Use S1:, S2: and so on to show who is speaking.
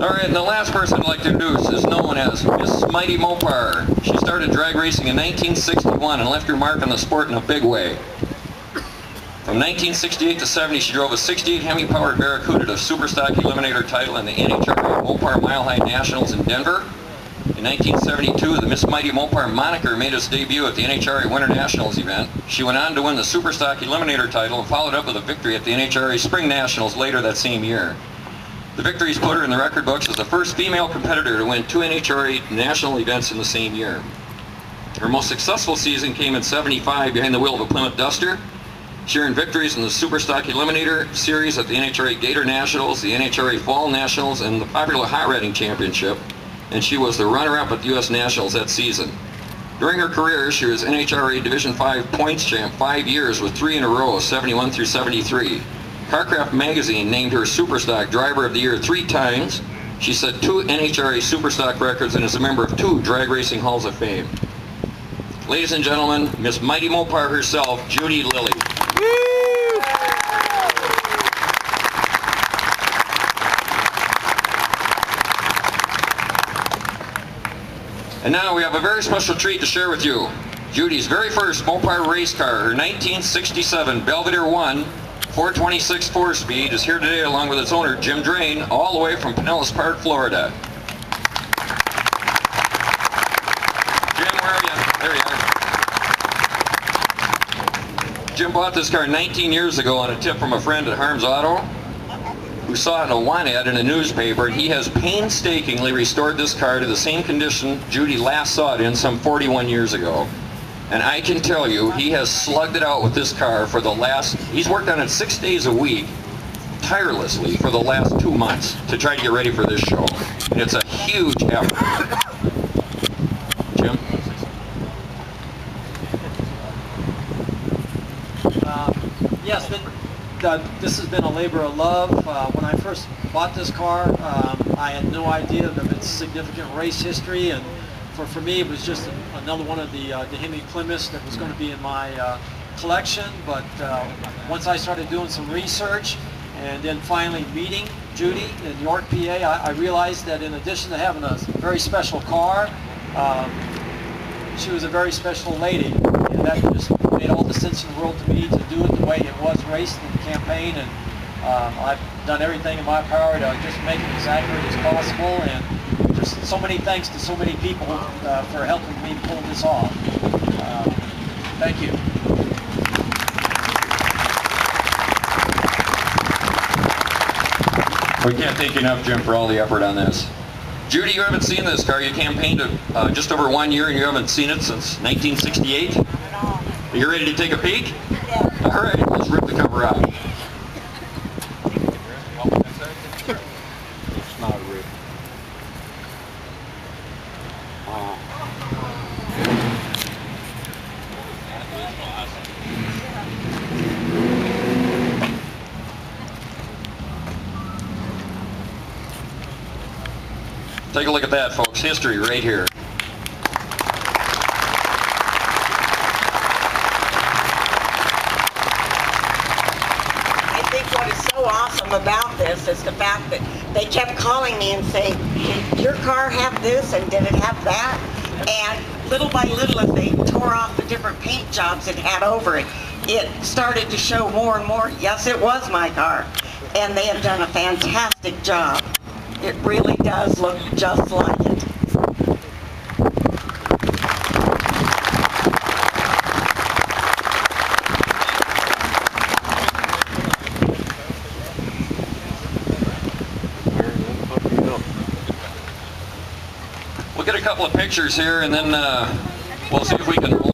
S1: Alright, and the last person I'd like to introduce is known as Miss Mighty Mopar. She started drag racing in 1961 and left her mark on the sport in a big way. From 1968 to 70, she drove a 68 Hemi-powered Barracuda to Superstock Eliminator title in the NHRA Mopar Mile High Nationals in Denver. In 1972, the Miss Mighty Mopar moniker made its debut at the NHRA Winter Nationals event. She went on to win the Superstock Eliminator title and followed up with a victory at the NHRA Spring Nationals later that same year. The victories put her in the record books as the first female competitor to win 2 NHRA national events in the same year. Her most successful season came in '75 behind the wheel of a Plymouth Duster. She earned victories in the Superstock Eliminator Series at the NHRA Gator Nationals, the NHRA Fall Nationals, and the popular Hot Rodding Championship, and she was the runner-up at the U.S. Nationals that season. During her career, she was NHRA Division V points champ 5 years with 3 in a row, 71 through 73. Carcraft magazine named her Superstock Driver of the Year 3 times. She set 2 NHRA Superstock records and is a member of 2 Drag Racing Halls of Fame. Ladies and gentlemen, Miss Mighty Mopar herself, Judy Lilly. And now we have a very special treat to share with you. Judy's very first Mopar race car, her 1967 Belvedere 1 426 4-speed, is here today along with its owner, Jim Drain, all the way from Pinellas Park, Florida. Jim, where are you? There you are. Jim bought this car 19 years ago on a tip from a friend at Harms Auto, who saw it in a want ad in a newspaper, and he has painstakingly restored this car to the same condition Judy last saw it in some 41 years ago. And I can tell you, he has slugged it out with this car for the last, he's worked on it 6 days a week, tirelessly for the last 2 months to try to get ready for this show. And it's a huge effort. Jim?
S2: Yes, this has been a labor of love. When I first bought this car, I had no idea of its significant race history, and for me it was just another one of the Hemi Plymouths that was going to be in my collection. But once I started doing some research and then finally meeting Judy in York, PA, I realized that in addition to having a very special car, she was a very special lady, and that just made all the sense in the world to me to do it the way it was raced in the campaign. And I've done everything in my power to just make it as accurate as possible, and just so many thanks to so many people for helping me pull this off. Thank you.
S1: We can't thank you enough, Jim, for all the effort on this. Judy, you haven't seen this car. You campaigned it just over 1 year, and you haven't seen it since 1968? Are you ready to take a peek?
S3: Yeah.
S1: All right, let's rip the cover out.
S4: It's not a rip.
S1: Take a look at that, folks. History right here.
S3: I think what is so awesome about this is the fact that they kept calling me and saying, did your car have this and did it have that? And little by little, as they tore off the different paint jobs it had over it, it started to show more and more, yes, it was my car. And they have done a fantastic job. It really does look just like it.
S1: We'll get a couple of pictures here, and then we'll see if we can